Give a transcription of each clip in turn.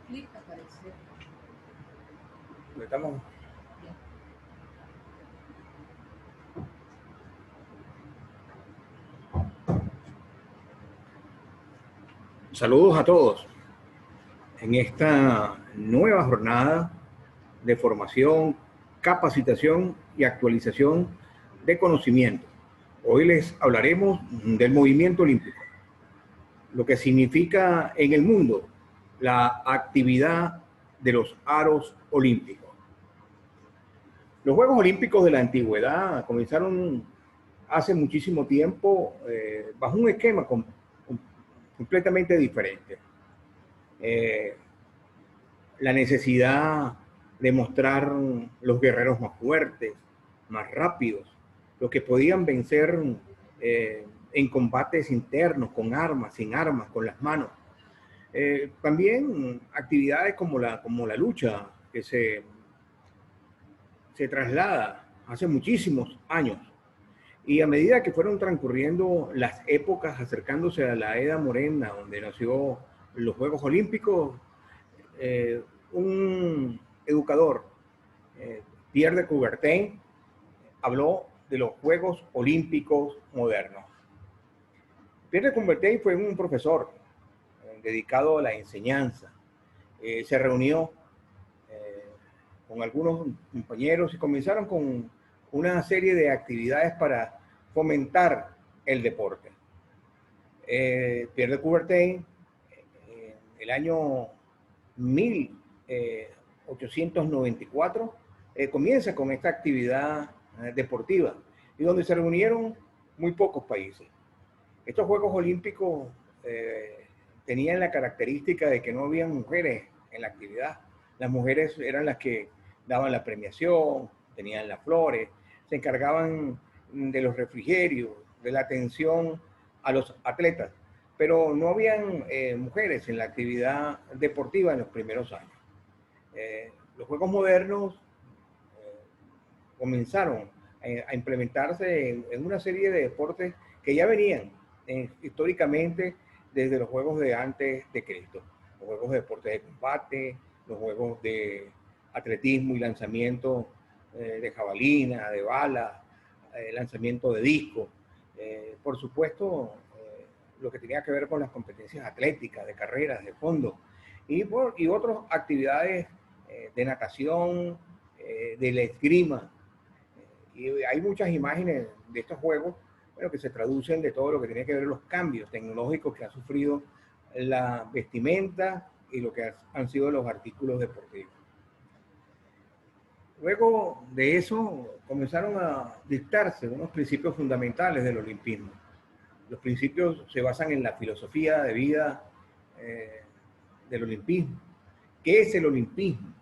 clic aparece. Estamos. Saludos a todos en esta nueva jornada de formación, capacitación y actualización de conocimiento. Hoy les hablaremos del movimiento olímpico, lo que significa en el mundo la actividad de los aros olímpicos. Los Juegos Olímpicos de la antigüedad comenzaron hace muchísimo tiempo bajo un esquema completamente diferente. La necesidad de mostrar los guerreros más fuertes, más rápidos, los que podían vencer en combates internos, con armas, sin armas, con las manos. También actividades como la lucha, que se traslada hace muchísimos años. Y a medida que fueron transcurriendo las épocas, acercándose a la Edad Moderna, donde nació los Juegos Olímpicos, un educador, Pierre de Coubertin, habló de los Juegos Olímpicos modernos. Pierre de Coubertin fue un profesor dedicado a la enseñanza. Se reunió con algunos compañeros y comenzaron con una serie de actividades para fomentar el deporte. Pierre de Coubertin, el año 1894, comienza con esta actividad deportiva y donde se reunieron muy pocos países. Estos Juegos Olímpicos tenían la característica de que no había mujeres en la actividad. Las mujeres eran las que daban la premiación, tenían las flores, se encargaban de los refrigerios, de la atención a los atletas, pero no habían mujeres en la actividad deportiva en los primeros años. Los Juegos modernos comenzaron a implementarse en una serie de deportes que ya venían históricamente desde los Juegos de antes de Cristo. Los Juegos de deportes de combate, los Juegos de atletismo y lanzamiento de jabalina, de bala, lanzamiento de disco. Por supuesto, lo que tenía que ver con las competencias atléticas, de carreras, de fondo, y otras actividades de natación, de la esgrima. Y hay muchas imágenes de estos juegos, bueno, que se traducen de todo lo que tiene que ver con los cambios tecnológicos que ha sufrido la vestimenta y lo que han sido los artículos deportivos. Luego de eso comenzaron a dictarse unos principios fundamentales del olimpismo. Los principios se basan en la filosofía de vida del olimpismo. ¿Qué es el olimpismo?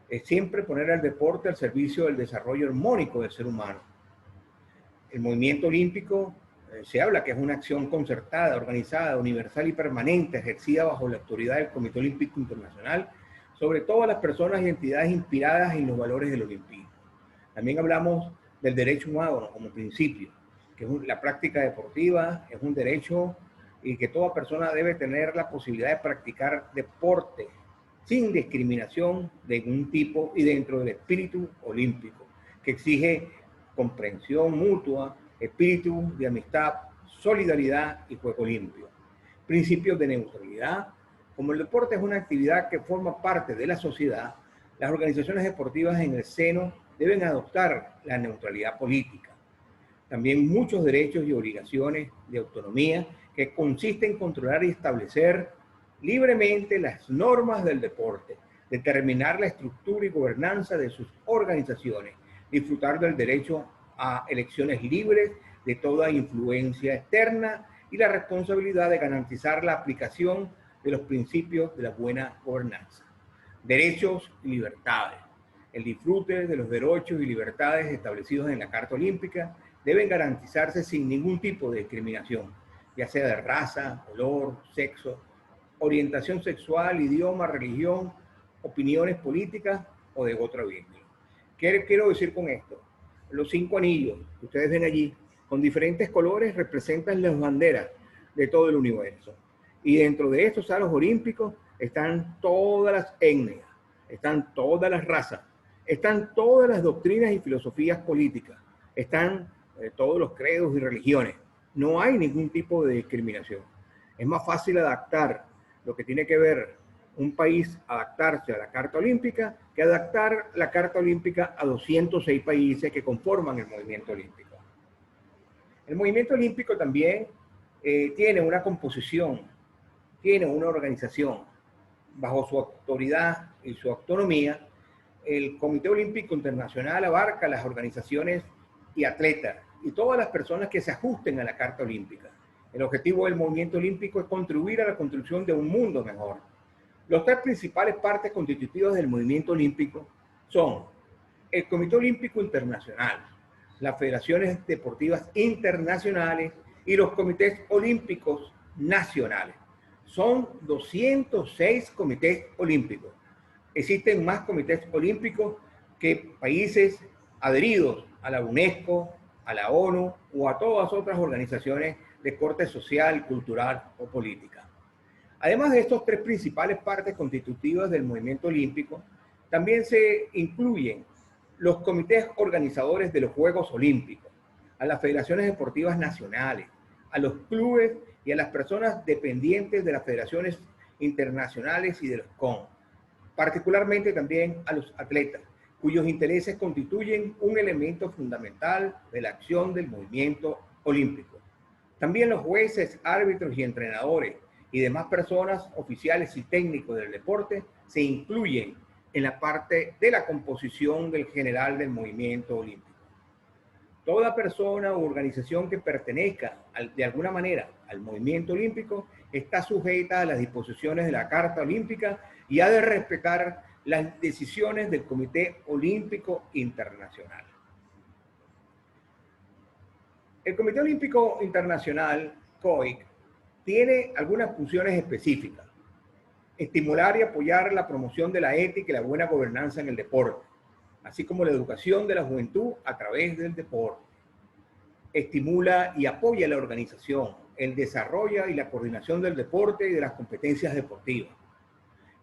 Es siempre poner al deporte al servicio del desarrollo armónico del ser humano. El movimiento olímpico se habla que es una acción concertada, organizada, universal y permanente, ejercida bajo la autoridad del Comité Olímpico Internacional, sobre todas las personas y entidades inspiradas en los valores del olimpismo. También hablamos del derecho humano como principio, que es la práctica deportiva, es un derecho y que toda persona debe tener la posibilidad de practicar deporte sin discriminación de ningún tipo y dentro del espíritu olímpico, que exige comprensión mutua, espíritu de amistad, solidaridad y juego limpio. Principios de neutralidad. Como el deporte es una actividad que forma parte de la sociedad, las organizaciones deportivas en el seno deben adoptar la neutralidad política. También muchos derechos y obligaciones de autonomía que consisten en controlar y establecer libremente las normas del deporte, determinar la estructura y gobernanza de sus organizaciones, disfrutar del derecho a elecciones libres de toda influencia externa y la responsabilidad de garantizar la aplicación de los principios de la buena gobernanza. Derechos y libertades. El disfrute de los derechos y libertades establecidos en la Carta Olímpica deben garantizarse sin ningún tipo de discriminación, ya sea de raza, color, sexo, orientación sexual, idioma, religión, opiniones políticas o de otra índole. ¿Qué quiero decir con esto? Los 5 anillos que ustedes ven allí, con diferentes colores, representan las banderas de todo el universo. Y dentro de estos aros olímpicos están todas las etnias, están todas las razas, están todas las doctrinas y filosofías políticas, están todos los credos y religiones. No hay ningún tipo de discriminación. Es más fácil adaptar lo que tiene que ver un país, adaptarse a la Carta Olímpica, que adaptar la Carta Olímpica a 206 países que conforman el movimiento olímpico. El movimiento olímpico también tiene una composición, tiene una organización. Bajo su autoridad y su autonomía, el Comité Olímpico Internacional abarca las organizaciones y atletas y todas las personas que se ajusten a la Carta Olímpica. El objetivo del movimiento olímpico es contribuir a la construcción de un mundo mejor. Los tres principales partes constitutivas del movimiento olímpico son el Comité Olímpico Internacional, las federaciones deportivas internacionales y los comités olímpicos nacionales. Son 206 comités olímpicos. Existen más comités olímpicos que países adheridos a la UNESCO, a la ONU o a todas otras organizaciones de corte social, cultural o política. Además de estos tres principales partes constitutivas del movimiento olímpico, también se incluyen los comités organizadores de los Juegos Olímpicos, a las federaciones deportivas nacionales, a los clubes y a las personas dependientes de las federaciones internacionales y de los CON, particularmente también a los atletas, cuyos intereses constituyen un elemento fundamental de la acción del movimiento olímpico. También los jueces, árbitros y entrenadores y demás personas, oficiales y técnicos del deporte, se incluyen en la parte de la composición del general del movimiento olímpico. Toda persona u organización que pertenezca de alguna manera al movimiento olímpico está sujeta a las disposiciones de la Carta Olímpica y ha de respetar las decisiones del Comité Olímpico Internacional. El Comité Olímpico Internacional, COIC, tiene algunas funciones específicas: estimular y apoyar la promoción de la ética y la buena gobernanza en el deporte, así como la educación de la juventud a través del deporte. Estimula y apoya la organización, el desarrollo y la coordinación del deporte y de las competencias deportivas.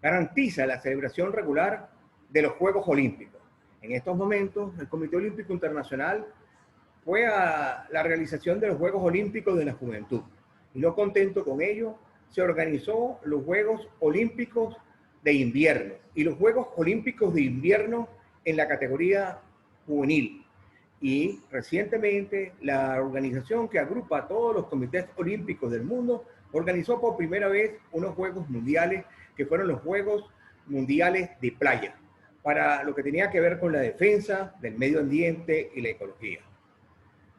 Garantiza la celebración regular de los Juegos Olímpicos. En estos momentos, el Comité Olímpico Internacional fue a la realización de los Juegos Olímpicos de la Juventud. Y no contento con ello, se organizó los Juegos Olímpicos de Invierno y los Juegos Olímpicos de Invierno en la categoría juvenil. Y recientemente la organización que agrupa a todos los comités olímpicos del mundo organizó por primera vez unos Juegos Mundiales que fueron los Juegos Mundiales de Playa, para lo que tenía que ver con la defensa del medio ambiente y la ecología.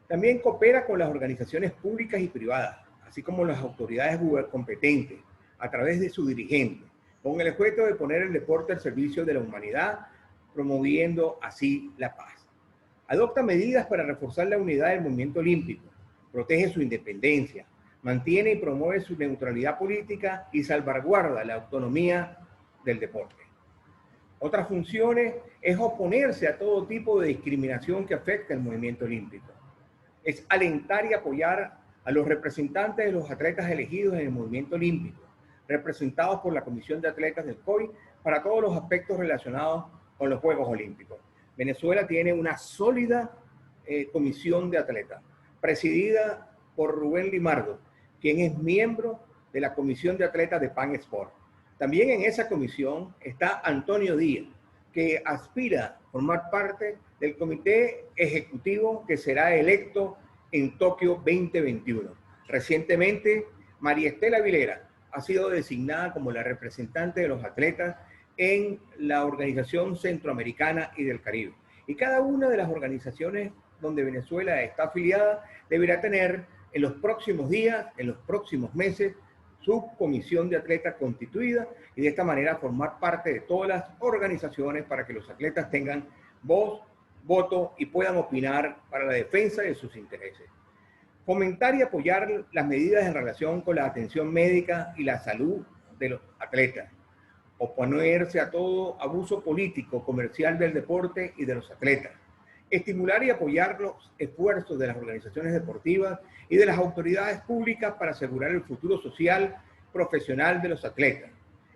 También coopera con las organizaciones públicas y privadas, así como las autoridades competentes, a través de su dirigente, con el objeto de poner el deporte al servicio de la humanidad, promoviendo así la paz. Adopta medidas para reforzar la unidad del movimiento olímpico, protege su independencia, mantiene y promueve su neutralidad política y salvaguarda la autonomía del deporte. Otras funciones es oponerse a todo tipo de discriminación que afecta al movimiento olímpico. Es alentar y apoyar a los representantes de los atletas elegidos en el movimiento olímpico, representados por la Comisión de Atletas del COI para todos los aspectos relacionados con los Juegos Olímpicos. Venezuela tiene una sólida comisión de atletas, presidida por Rubén Limardo, quien es miembro de la Comisión de Atletas de Pan Sport. También en esa comisión está Antonio Díaz, que aspira a formar parte del comité ejecutivo que será electo en Tokio 2021. Recientemente, María Estela Vilera ha sido designada como la representante de los atletas en la Organización Centroamericana y del Caribe. Y cada una de las organizaciones donde Venezuela está afiliada deberá tener en los próximos días, en los próximos meses, su comisión de atletas constituida y de esta manera formar parte de todas las organizaciones para que los atletas tengan voz, voto y puedan opinar para la defensa de sus intereses. Fomentar y apoyar las medidas en relación con la atención médica y la salud de los atletas. Oponerse a todo abuso político, comercial del deporte y de los atletas. Estimular y apoyar los esfuerzos de las organizaciones deportivas y de las autoridades públicas para asegurar el futuro social, profesional de los atletas.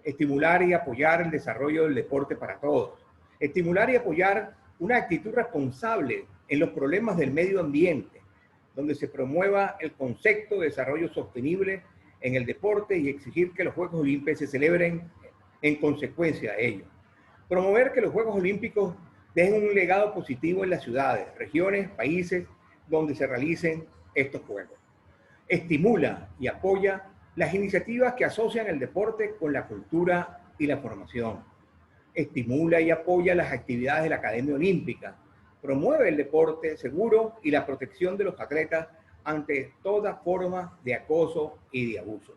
estimular y apoyar el desarrollo del deporte para todos, estimular y apoyar una actitud responsable en los problemas del medio ambiente, donde se promueva el concepto de desarrollo sostenible en el deporte y exigir que los Juegos Olímpicos se celebren en consecuencia de ello. Promover que los Juegos Olímpicos dejen un legado positivo en las ciudades, regiones, países donde se realicen estos Juegos. Estimula y apoya las iniciativas que asocian el deporte con la cultura y la formación. Estimula y apoya las actividades de la Academia Olímpica. Promueve el deporte seguro y la protección de los atletas ante toda forma de acoso y de abuso.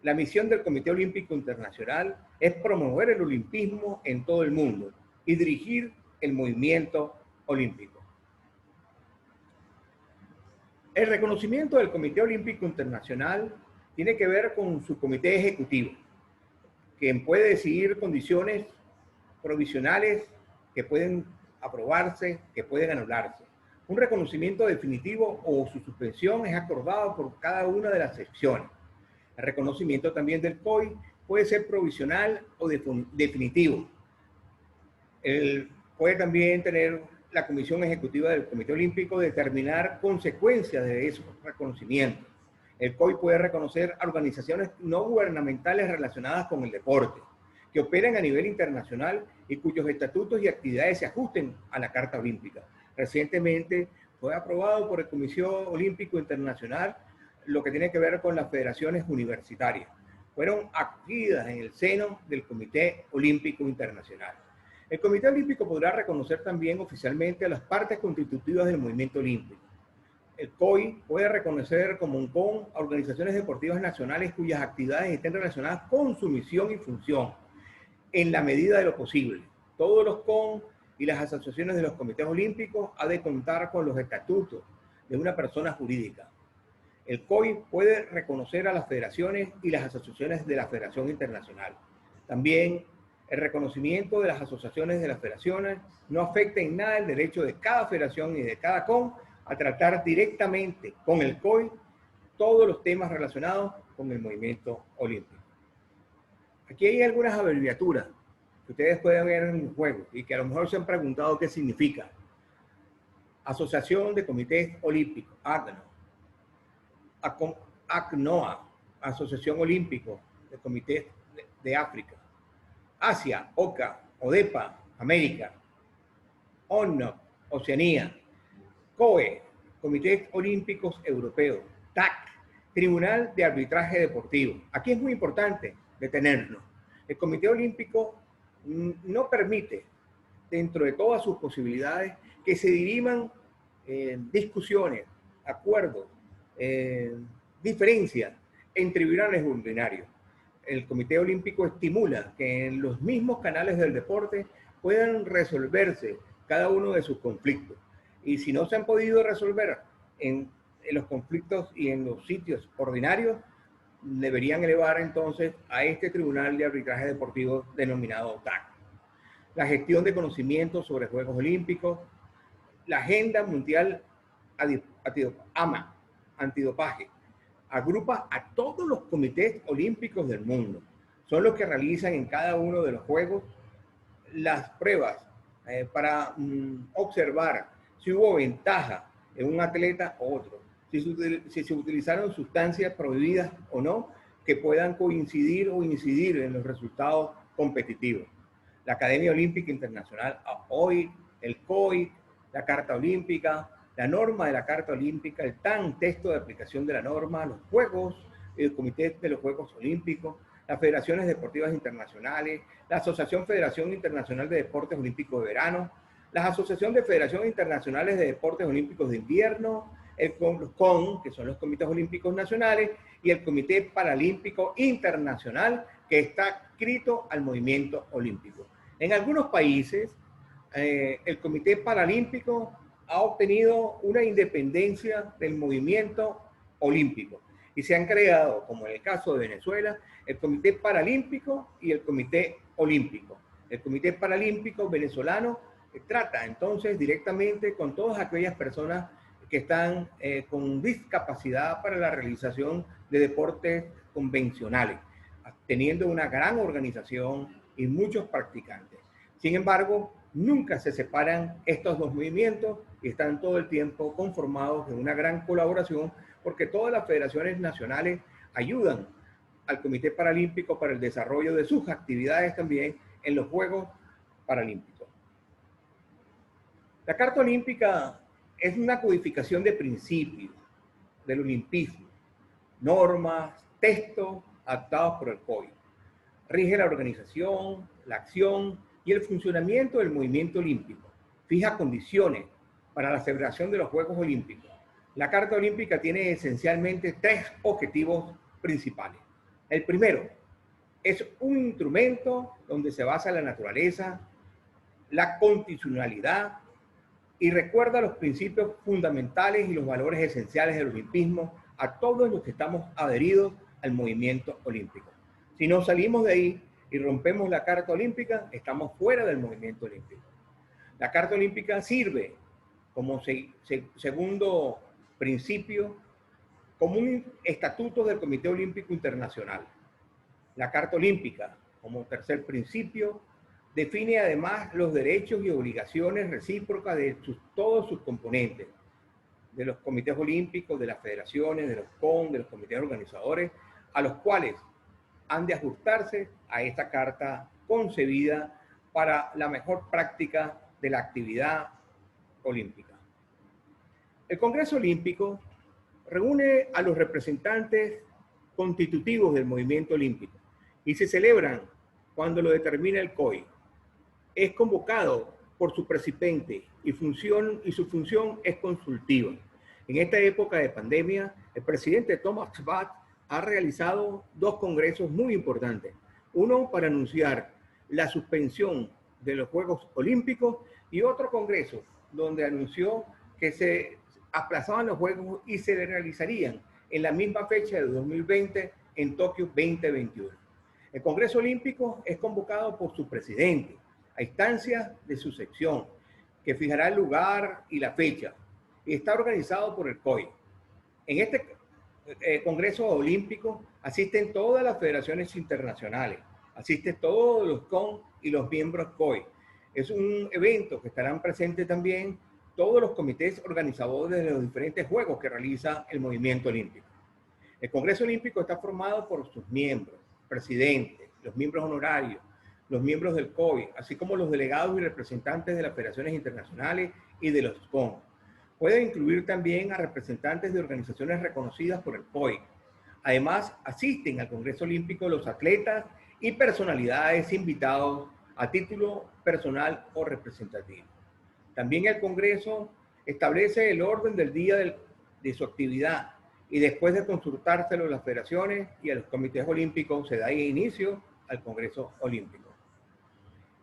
La misión del Comité Olímpico Internacional es promover el olimpismo en todo el mundo y dirigir el movimiento olímpico. El reconocimiento del Comité Olímpico Internacional tiene que ver con su comité ejecutivo, quien puede decidir condiciones provisionales que pueden aprobarse, que pueden anularse. Un reconocimiento definitivo o su suspensión es acordado por cada una de las secciones. El reconocimiento también del COI puede ser provisional o definitivo. Puede también tener la Comisión Ejecutiva del Comité Olímpico determinar consecuencias de esos reconocimientos. El COI puede reconocer a organizaciones no gubernamentales relacionadas con el deporte, que operen a nivel internacional y cuyos estatutos y actividades se ajusten a la Carta Olímpica. Recientemente fue aprobado por el Comité Olímpico Internacional lo que tiene que ver con las federaciones universitarias. Fueron acogidas en el seno del Comité Olímpico Internacional. El Comité Olímpico podrá reconocer también oficialmente a las partes constitutivas del movimiento olímpico. El COI puede reconocer como un CON a organizaciones deportivas nacionales cuyas actividades estén relacionadas con su misión y función, en la medida de lo posible. Todos los CON y las asociaciones de los comités olímpicos han de contar con los estatutos de una persona jurídica. El COI puede reconocer a las federaciones y las asociaciones de la Federación Internacional. También el reconocimiento de las asociaciones de las federaciones no afecta en nada el derecho de cada federación y de cada CON a tratar directamente con el COI todos los temas relacionados con el movimiento olímpico. Aquí hay algunas abreviaturas que ustedes pueden ver en el juego y que a lo mejor se han preguntado qué significa. Asociación de Comités Olímpicos, ACNO. ACNOA, Asociación Olímpico de Comités de África. Asia, OCA, ODEPA, América. ONO, Oceanía. COE, Comités Olímpicos Europeos. TAC, Tribunal de Arbitraje Deportivo. Aquí es muy importante detenernos. El Comité Olímpico no permite, dentro de todas sus posibilidades, que se diriman discusiones, acuerdos, diferencias en tribunales ordinarios. El Comité Olímpico estimula que en los mismos canales del deporte puedan resolverse cada uno de sus conflictos. Y si no se han podido resolver en los conflictos y en los sitios ordinarios, deberían elevar entonces a este Tribunal de Arbitraje Deportivo denominado TAC. La gestión de conocimientos sobre Juegos Olímpicos, la Agenda Mundial Antidopaje, agrupa a todos los comités olímpicos del mundo. Son los que realizan en cada uno de los Juegos las pruebas para observar si hubo ventaja en un atleta o otro, si se utilizaron sustancias prohibidas o no, que puedan coincidir o incidir en los resultados competitivos. La Academia Olímpica Internacional, hoy el COI, la Carta Olímpica, la norma de la Carta Olímpica, el TAN, texto de aplicación de la norma, los Juegos, el Comité de los Juegos Olímpicos, las Federaciones Deportivas Internacionales, la Asociación Federación Internacional de Deportes Olímpicos de Verano, la Asociación de Federaciones Internacionales de Deportes Olímpicos de Invierno, los CON, que son los Comités Olímpicos Nacionales, y el Comité Paralímpico Internacional, que está adscrito al movimiento olímpico. En algunos países, el Comité Paralímpico ha obtenido una independencia del movimiento olímpico y se han creado, como en el caso de Venezuela, el Comité Paralímpico y el Comité Olímpico. El Comité Paralímpico venezolano trata entonces directamente con todas aquellas personas que están con discapacidad para la realización de deportes convencionales. teniendo una gran organización y muchos practicantes. Sin embargo, nunca se separan estos dos movimientos y están todo el tiempo conformados en una gran colaboración porque todas las federaciones nacionales ayudan al Comité Paralímpico para el desarrollo de sus actividades también en los Juegos Paralímpicos. La Carta Olímpica es una codificación de principios del olimpismo, normas, textos adaptados por el COI. Rige la organización, la acción y el funcionamiento del movimiento olímpico. Fija condiciones para la celebración de los Juegos Olímpicos. La Carta Olímpica tiene esencialmente tres objetivos principales. El primero es un instrumento donde se basa la naturaleza, la constitucionalidad y recuerda los principios fundamentales y los valores esenciales del olimpismo a todos los que estamos adheridos al movimiento olímpico. Si nos salimos de ahí y rompemos la Carta Olímpica, estamos fuera del movimiento olímpico. La Carta Olímpica sirve como segundo principio, como un estatuto del Comité Olímpico Internacional. La Carta Olímpica, como tercer principio, define además los derechos y obligaciones recíprocas de todos sus componentes, de los comités olímpicos, de las federaciones, de los CON, de los comités organizadores, a los cuales han de ajustarse a esta carta concebida para la mejor práctica de la actividad olímpica. El Congreso Olímpico reúne a los representantes constitutivos del movimiento olímpico y se celebran cuando lo determina el COI. Es convocado por su presidente y su función es consultiva. En esta época de pandemia, el presidente Thomas Bach ha realizado dos congresos muy importantes. Uno para anunciar la suspensión de los Juegos Olímpicos y otro congreso donde anunció que se aplazaban los Juegos y se realizarían en la misma fecha de 2020 en Tokio 2021. El Congreso Olímpico es convocado por su presidente a instancias de su sección, que fijará el lugar y la fecha, y está organizado por el COI. En este Congreso Olímpico asisten todas las federaciones internacionales, asisten todos los CON y los miembros COI. Es un evento que estarán presentes también todos los comités organizadores de los diferentes juegos que realiza el movimiento olímpico. El Congreso Olímpico está formado por sus miembros, presidentes, los miembros honorarios, los miembros del COI, así como los delegados y representantes de las federaciones internacionales y de los CON. Puede incluir también a representantes de organizaciones reconocidas por el COI. Además, asisten al Congreso Olímpico los atletas y personalidades invitados a título personal o representativo. También el Congreso establece el orden del día de su actividad y después de consultárselo a las federaciones y a los comités olímpicos se da inicio al Congreso Olímpico.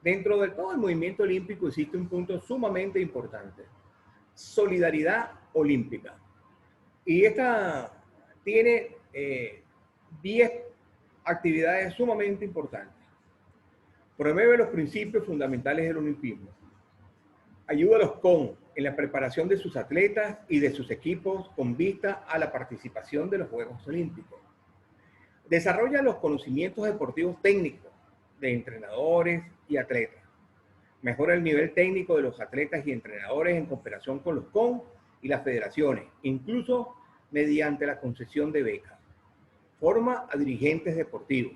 Dentro de todo el movimiento olímpico existe un punto sumamente importante: solidaridad olímpica. Y esta tiene 10 actividades sumamente importantes. Promueve los principios fundamentales del olimpismo. Ayuda a los CON en la preparación de sus atletas y de sus equipos con vista a la participación de los Juegos Olímpicos. Desarrolla los conocimientos deportivos técnicos de entrenadores y atletas. Mejora el nivel técnico de los atletas y entrenadores en cooperación con los CON y las federaciones, incluso mediante la concesión de becas. Forma a dirigentes deportivos.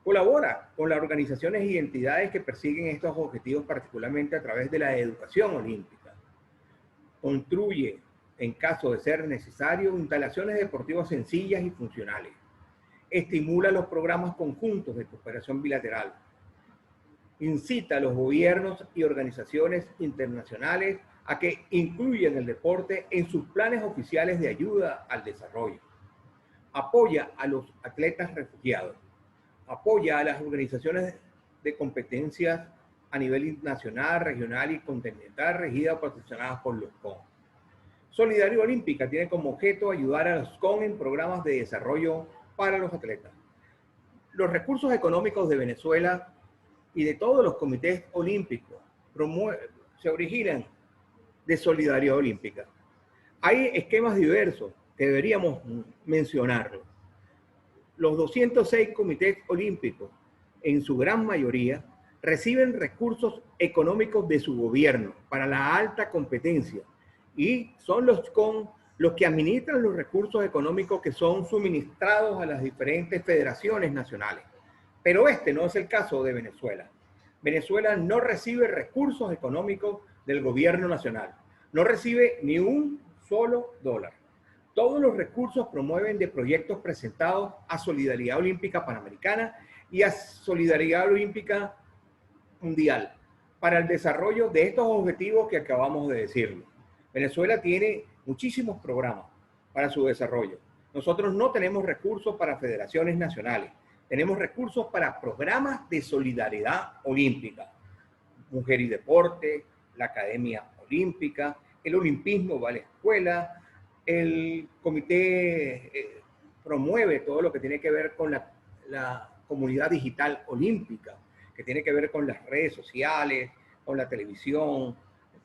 Colabora con las organizaciones y entidades que persiguen estos objetivos, particularmente a través de la educación olímpica. Construye, en caso de ser necesario, instalaciones deportivas sencillas y funcionales. Estimula los programas conjuntos de cooperación bilateral. Incita a los gobiernos y organizaciones internacionales a que incluyan el deporte en sus planes oficiales de ayuda al desarrollo. Apoya a los atletas refugiados. Apoya a las organizaciones de competencias a nivel nacional, regional y continental regidas o patrocinadas por los CON. Solidaridad Olímpica tiene como objeto ayudar a los CON en programas de desarrollo para los atletas. Los recursos económicos de Venezuela y de todos los comités olímpicos se originan de solidaridad olímpica. Hay esquemas diversos que deberíamos mencionarlos. los 206 comités olímpicos, en su gran mayoría, reciben recursos económicos de su gobierno para la alta competencia y son los que administran los recursos económicos que son suministrados a las diferentes federaciones nacionales. Pero este no es el caso de Venezuela. Venezuela no recibe recursos económicos del gobierno nacional. No recibe ni un solo dólar. Todos los recursos promueven de proyectos presentados a Solidaridad Olímpica Panamericana y a Solidaridad Olímpica Mundial para el desarrollo de estos objetivos que acabamos de decirlo. Venezuela tiene muchísimos programas para su desarrollo. Nosotros no tenemos recursos para federaciones nacionales. Tenemos recursos para programas de solidaridad olímpica. Mujer y Deporte, la Academia Olímpica, el Olimpismo va a la escuela, el comité promueve todo lo que tiene que ver con la comunidad digital olímpica, que tiene que ver con las redes sociales, con la televisión,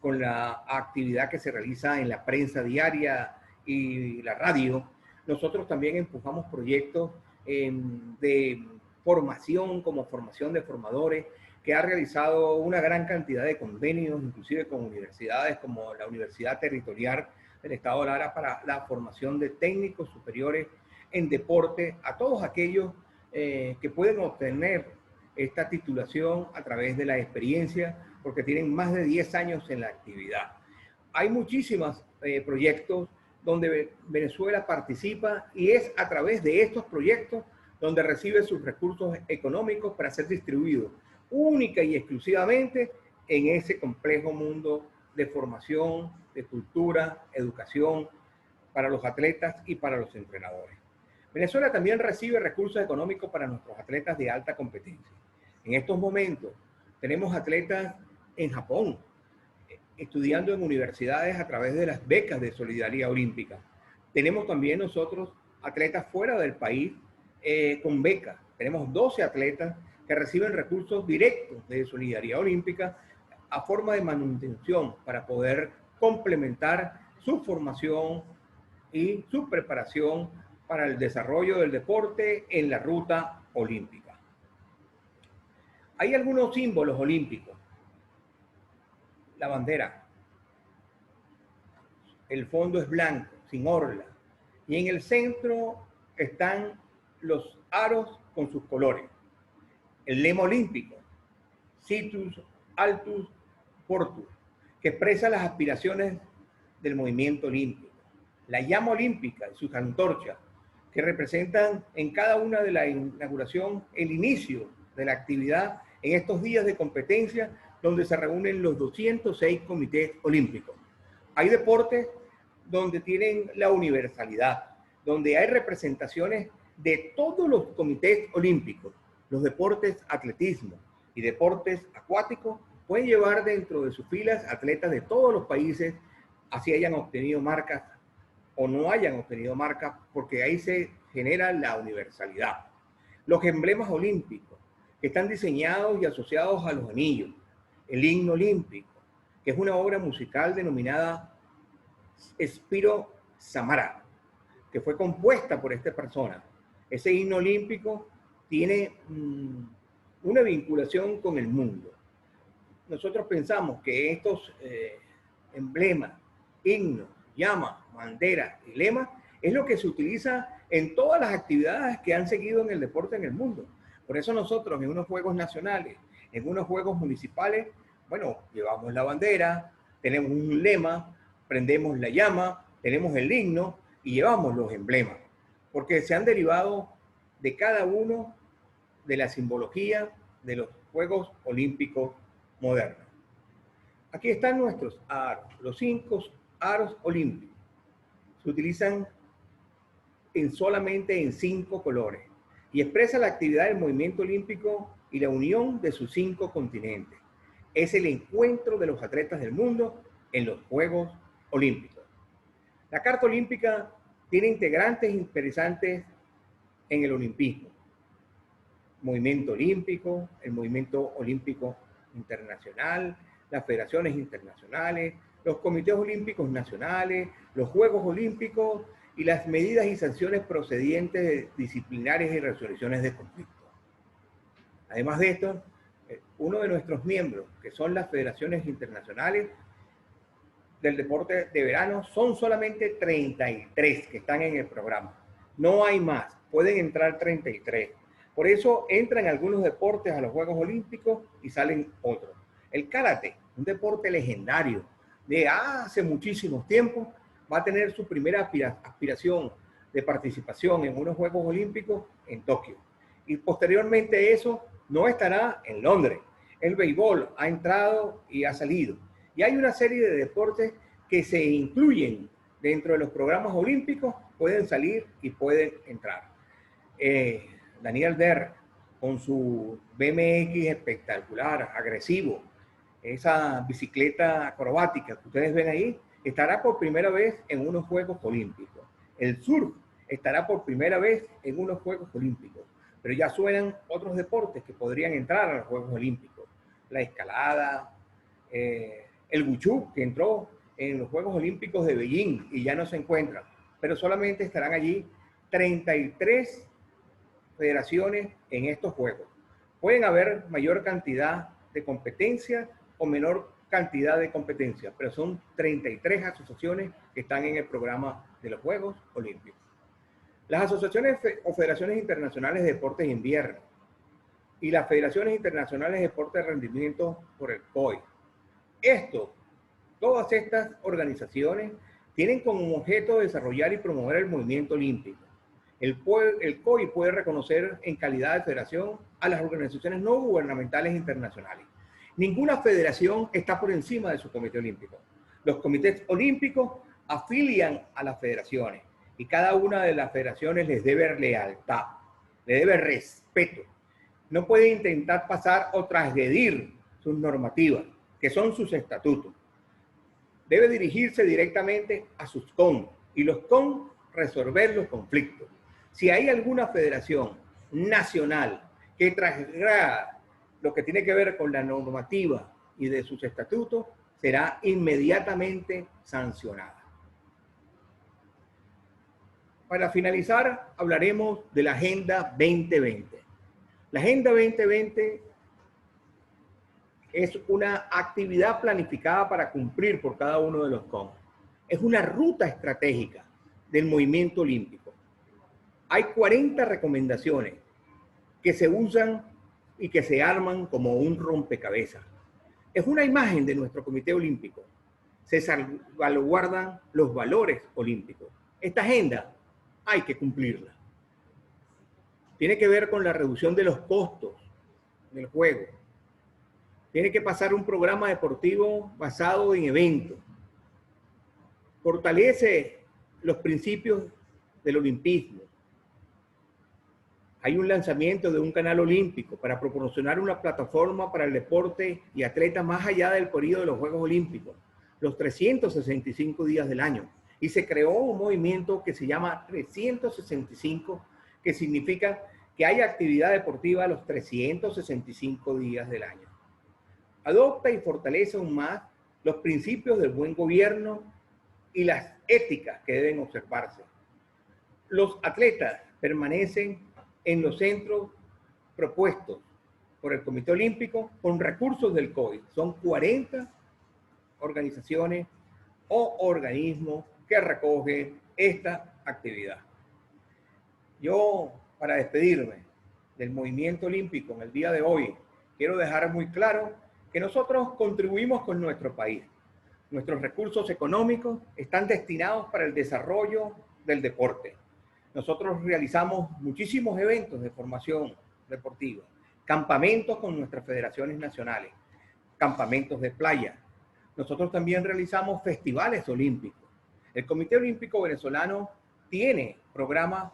con la actividad que se realiza en la prensa diaria y la radio. Nosotros también empujamos proyectos de formación, como formación de formadores, que ha realizado una gran cantidad de convenios, inclusive con universidades como la Universidad Territorial del Estado Lara, para la formación de técnicos superiores en deporte, a todos aquellos que pueden obtener esta titulación a través de la experiencia, porque tienen más de 10 años en la actividad. Hay muchísimos proyectos donde Venezuela participa y es a través de estos proyectos donde recibe sus recursos económicos para ser distribuidos única y exclusivamente en ese complejo mundo de formación, de cultura, educación para los atletas y para los entrenadores. Venezuela también recibe recursos económicos para nuestros atletas de alta competencia. En estos momentos tenemos atletas en Japón, estudiando en universidades a través de las becas de Solidaridad Olímpica. Tenemos también nosotros atletas fuera del país con becas. Tenemos 12 atletas que reciben recursos directos de Solidaridad Olímpica a forma de manutención para poder complementar su formación y su preparación para el desarrollo del deporte en la ruta olímpica. Hay algunos símbolos olímpicos. La bandera. El fondo es blanco, sin orla. Y en el centro están los aros con sus colores. El lema olímpico, Situs Altus Portus, que expresa las aspiraciones del movimiento olímpico. La llama olímpica y sus antorchas, que representan en cada una de la inauguración el inicio de la actividad en estos días de competencia donde se reúnen los 206 comités olímpicos. Hay deportes donde tienen la universalidad, donde hay representaciones de todos los comités olímpicos. Los deportes atletismo y deportes acuáticos pueden llevar dentro de sus filas atletas de todos los países, así hayan obtenido marcas o no hayan obtenido marcas, porque ahí se genera la universalidad. Los emblemas olímpicos, que están diseñados y asociados a los anillos. El himno olímpico, que es una obra musical denominada Spiro Samara, que fue compuesta por esta persona. Ese himno olímpico tiene una vinculación con el mundo. Nosotros pensamos que estos emblemas, himnos, llamas, banderas y lemas es lo que se utiliza en todas las actividades que han seguido en el deporte en el mundo. Por eso nosotros en unos juegos nacionales, en unos juegos municipales, bueno, llevamos la bandera, tenemos un lema, prendemos la llama, tenemos el himno y llevamos los emblemas, porque se han derivado de cada uno de la simbología de los Juegos Olímpicos modernos. Aquí están nuestros aros, los 5 aros olímpicos. Se utilizan solamente en 5 colores y expresa la actividad del movimiento olímpico y la unión de sus 5 continentes. Es el encuentro de los atletas del mundo en los Juegos Olímpicos. La Carta Olímpica tiene integrantes interesantes en el olimpismo. Movimiento olímpico, el movimiento olímpico internacional, las federaciones internacionales, los comités olímpicos nacionales, los Juegos Olímpicos y las medidas y sanciones procedientes disciplinarias y resoluciones de conflictos. Además de esto, uno de nuestros miembros, que son las federaciones internacionales del deporte de verano, son solamente 33 que están en el programa. No hay más, pueden entrar 33. Por eso entran algunos deportes a los Juegos Olímpicos y salen otros. El karate, un deporte legendario de hace muchísimos tiempos, va a tener su primera aspiración de participación en unos Juegos Olímpicos en Tokio. Y posteriormente eso no estará en Londres. El béisbol ha entrado y ha salido. Y hay una serie de deportes que se incluyen dentro de los programas olímpicos, pueden salir y pueden entrar. Daniel Der, con su BMX espectacular, agresivo, esa bicicleta acrobática que ustedes ven ahí, estará por primera vez en unos Juegos Olímpicos. El surf estará por primera vez en unos Juegos Olímpicos. Pero ya suenan otros deportes que podrían entrar a los Juegos Olímpicos. La escalada, el wushu, que entró en los Juegos Olímpicos de Beijing y ya no se encuentra. Pero solamente estarán allí 33 federaciones en estos Juegos. Pueden haber mayor cantidad de competencias o menor cantidad de competencias, pero son 33 asociaciones que están en el programa de los Juegos Olímpicos. Las asociaciones o federaciones internacionales de deportes de invierno y las federaciones internacionales de deportes de rendimiento por el COI. Todas estas organizaciones tienen como objeto desarrollar y promover el movimiento olímpico. El COI puede reconocer en calidad de federación a las organizaciones no gubernamentales internacionales. Ninguna federación está por encima de su comité olímpico. Los comités olímpicos afilian a las federaciones y cada una de las federaciones les debe lealtad, les debe respeto. No puede intentar pasar o transgredir sus normativas, que son sus estatutos. Debe dirigirse directamente a sus CON y los CON resolver los conflictos. Si hay alguna federación nacional que transgreda lo que tiene que ver con la normativa y de sus estatutos, será inmediatamente sancionada. Para finalizar, hablaremos de la Agenda 2020. La Agenda 2020 es una actividad planificada para cumplir por cada uno de los CON. Es una ruta estratégica del movimiento olímpico. Hay 40 recomendaciones que se usan y que se arman como un rompecabezas. Es una imagen de nuestro Comité Olímpico. Se salvaguardan los valores olímpicos. Esta agenda hay que cumplirla. Tiene que ver con la reducción de los costos del juego. Tiene que pasar un programa deportivo basado en eventos. Fortalece los principios del olimpismo. Hay un lanzamiento de un canal olímpico para proporcionar una plataforma para el deporte y atletas más allá del periodo de los Juegos Olímpicos, los 365 días del año. Y se creó un movimiento que se llama 365, que significa que hay actividad deportiva los 365 días del año. Adopta y fortalece aún más los principios del buen gobierno y las éticas que deben observarse. Los atletas permanecen en los centros propuestos por el Comité Olímpico con recursos del COI. Son 40 organizaciones o organismos que recogen esta actividad. Yo, para despedirme del movimiento olímpico en el día de hoy, quiero dejar muy claro que nosotros contribuimos con nuestro país. Nuestros recursos económicos están destinados para el desarrollo del deporte. Nosotros realizamos muchísimos eventos de formación deportiva, campamentos con nuestras federaciones nacionales, campamentos de playa. Nosotros también realizamos festivales olímpicos. El Comité Olímpico Venezolano tiene programas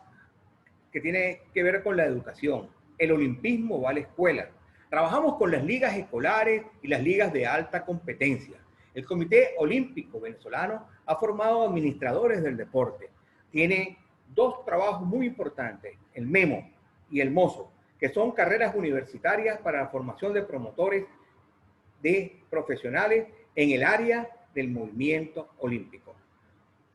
que tienen que ver con la educación. El olimpismo va a la escuela. Trabajamos con las ligas escolares y las ligas de alta competencia. El Comité Olímpico Venezolano ha formado administradores del deporte. Tiene dos trabajos muy importantes, el MEMO y el MOSO, que son carreras universitarias para la formación de promotores de profesionales en el área del movimiento olímpico.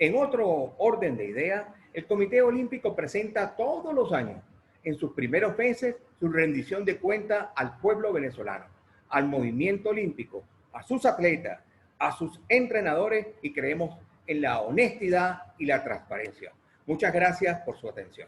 En otro orden de ideas, el Comité Olímpico presenta todos los años, en sus primeros meses, su rendición de cuentas al pueblo venezolano, al movimiento olímpico, a sus atletas, a sus entrenadores, y creemos en la honestidad y la transparencia. Muchas gracias por su atención.